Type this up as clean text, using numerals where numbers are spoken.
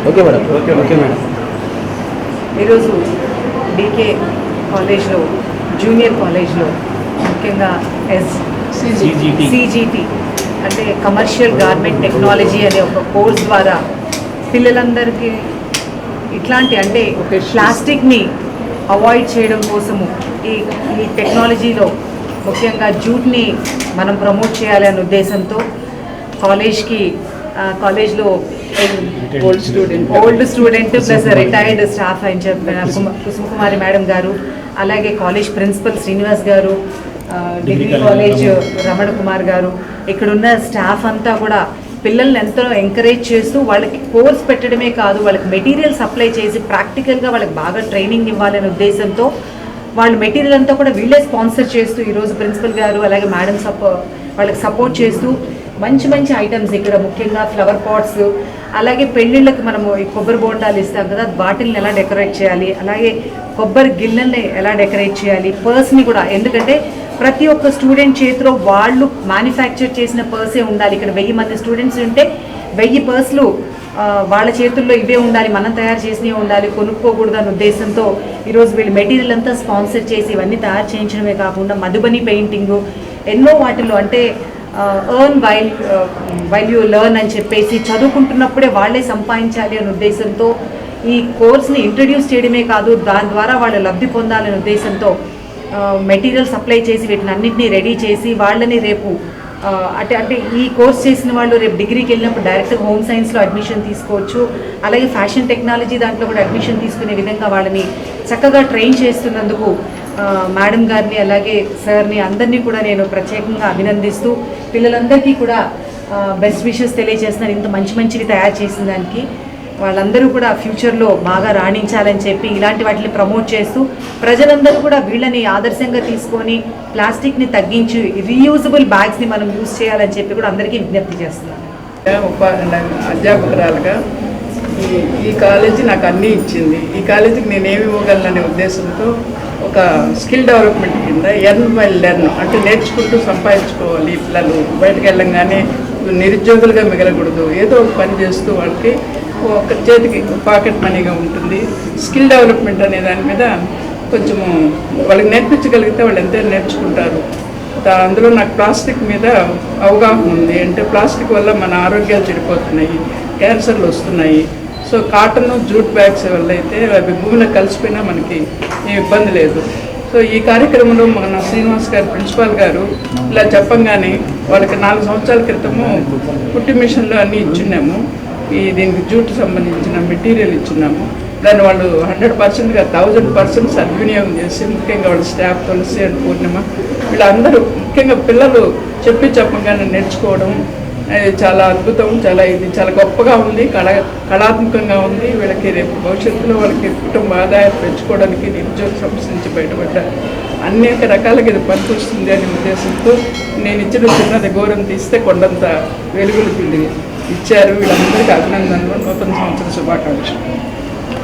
Okay madam. Okay madam. ఈరోజు DK కాలేజ్లో junior కాలేజ్లో ముఖ్యంగా సిజిటి అంటే కమర్షియల్ గార్మెంట్ టెక్నాలజీ అనే ఒక కోర్స్ ద్వారా పిల్లలందరికీ ఇట్లాంటి అంటే ప్లాస్టిక్ని అవాయిడ్ చేయడం కోసము ఈ టెక్నాలజీలో ముఖ్యంగా జూట్ని మనం ప్రమోట్ చేయాలనే ఉద్దేశంతో కాలేజ్లో old student plus retired staff అని చెప్పిన కుసుమకుమారి మేడం గారు, అలాగే కాలేజ్ ప్రిన్సిపల్ శ్రీనివాస్ గారు, డిగ్రీ కాలేజ్ రమణ కుమార్ గారు, ఇక్కడున్న స్టాఫ్ అంతా కూడా పిల్లల్ని ఎంతో ఎంకరేజ్ చేస్తూ వాళ్ళకి కోర్స్ పెట్టడమే కాదు, వాళ్ళకి మెటీరియల్ సప్లై చేసి ప్రాక్టికల్గా వాళ్ళకి బాగా ట్రైనింగ్ ఇవ్వాలనే ఉద్దేశంతో వాళ్ళు మెటీరియల్ అంతా కూడా వీళ్ళే స్పాన్సర్ చేస్తూ ఈరోజు ప్రిన్సిపల్ గారు అలాగే మేడం వాళ్ళకి సపోర్ట్ చేస్తూ మంచి మంచి ఐటమ్స్ ఇక్కడ ముఖ్యంగా ఫ్లవర్ పాట్స్, అలాగే పెళ్ళిళ్ళకి మనము ఈ కొబ్బరి బోండాలు ఇస్తాం కదా, వాటిల్ని ఎలా డెకరేట్ చేయాలి, అలాగే కొబ్బరి గిన్నెల్ని ఎలా డెకరేట్ చేయాలి, పర్స్ని కూడా, ఎందుకంటే ప్రతి ఒక్క స్టూడెంట్ చేతిలో వాళ్ళు మ్యానుఫ్యాక్చర్ చేసిన పర్సే ఉండాలి. ఇక్కడ 1000 మంది స్టూడెంట్స్ ఉంటే 1000 పర్స్లు వాళ్ళ చేతుల్లో ఇవే ఉండాలి, మనం తయారు చేసినవి ఉండాలి, కొనుక్కోకూడదు అనే ఉద్దేశంతో ఈరోజు వీళ్ళు మెటీరియల్ అంతా స్పాన్సర్ చేసి ఇవన్నీ తయారు చేయించడమే కాకుండా మధుబని పెయింటింగు ఎన్నో వాటిల్లో అంటే ఎర్న్ వైల్ యూ లెర్న్ అని చెప్పేసి చదువుకుంటున్నప్పుడే వాళ్ళే సంపాదించాలి అనే ఉద్దేశంతో ఈ కోర్స్ని ఇంట్రడ్యూస్ చేయడమే కాదు, దాని ద్వారా వాళ్ళు లబ్ధి పొందాలనే ఉద్దేశంతో మెటీరియల్ సప్లై చేసి వీటిని అన్నింటినీ రెడీ చేసి వాళ్ళని రేపు అంటే ఈ కోర్స్ చేసిన వాళ్ళు రేపు డిగ్రీకి వెళ్ళినప్పుడు డైరెక్ట్గా హోమ్ సైన్స్లో అడ్మిషన్ తీసుకోవచ్చు, అలాగే ఫ్యాషన్ టెక్నాలజీ దాంట్లో కూడా అడ్మిషన్ తీసుకునే విధంగా వాళ్ళని చక్కగా ట్రైన్ చేస్తున్నందుకు మేడం గారిని అలాగే సార్ని అందరినీ కూడా నేను ప్రత్యేకంగా అభినందిస్తూ పిల్లలందరికీ కూడా బెస్ట్ విషెస్ తెలియజేస్తున్నాను ఇంత మంచివి తయారు చేసిన దానికి. వాళ్ళందరూ కూడా ఫ్యూచర్లో బాగా రాణించాలని చెప్పి ఇలాంటి వాటిని ప్రమోట్ చేస్తూ ప్రజలందరూ కూడా వీళ్ళని ఆదర్శంగా తీసుకొని ప్లాస్టిక్ని తగ్గించి రీయూజబుల్ బ్యాగ్స్ని మనం యూజ్ చేయాలని చెప్పి కూడా అందరికీ విజ్ఞప్తి చేస్తున్నాను. అధ్యాపకురాలుగా ఈ కాలేజీ నాకు అన్నీ ఇచ్చింది. ఈ కాలేజీకి నేనేమి ఇవ్వగలననే ఉద్దేశంతో ఒక స్కిల్ డెవలప్మెంట్ కింద ఎర్న్ బై లెర్న్ అంటే నేర్చుకుంటూ సంపాదించుకోవాలి. పిల్లలు బయటకు వెళ్ళంగానే నిరుద్యోగులుగా మిగలకూడదు, ఏదో ఒక పని చేస్తూ వాళ్ళకి ఒక చేతికి పాకెట్ మనీగా ఉంటుంది. స్కిల్ డెవలప్మెంట్ అనే దాని మీద కొంచెము వాళ్ళకి నేర్పించగలిగితే వాళ్ళు ఎంతైనా నేర్చుకుంటారు. అందులో నాకు ప్లాస్టిక్ మీద అవగాహన ఉంది. అంటే ప్లాస్టిక్ వల్ల మన ఆరోగ్యాలు చెడిపోతున్నాయి, క్యాన్సర్లు వస్తున్నాయి. సో కాటన్ జూట్ బ్యాగ్స్ వల్ల అయితే అవి భూమిలో కలిసిపోయినా మనకి ఏం ఇబ్బంది లేదు. సో ఈ కార్యక్రమంలో మన శ్రీనివాస్ గారు ప్రిన్సిపాల్ గారు ఇలా చెప్పంగానే వాళ్ళకి 4 సంవత్సరాల క్రితము కుట్టి మిషన్లు అన్నీ ఇచ్చున్నాము. దీనికి జూట్ సంబంధించిన మెటీరియల్ ఇచ్చున్నాము. దాన్ని వాళ్ళు 100%గా 1000% సద్వినియోగం చేసి ముఖ్యంగా వాళ్ళ స్టాఫ్ తులసి అండ్ పూర్ణిమ వీళ్ళందరూ ముఖ్యంగా పిల్లలు చెప్పంగానే నేర్చుకోవడం చాలా అద్భుతం. చాలా గొప్పగా ఉంది, కళాత్మకంగా ఉంది. వీళ్ళకి రేపు భవిష్యత్తులో వాళ్ళకి కుటుంబ ఆదాయాలు పెంచుకోవడానికి నిరుద్యోగ సమస్య నుంచి బయటపడ్డ అనేక రకాలుగా ఇది పనికొస్తుంది అనే ఉద్దేశంతో నేను ఇచ్చిన చిన్నది ఘోరం తీస్తే కొండంత వెలుగులు ఇచ్చారు. వీళ్ళందరికీ అభినందనలు, నూతన సంవత్సర శుభాకాంక్షలు.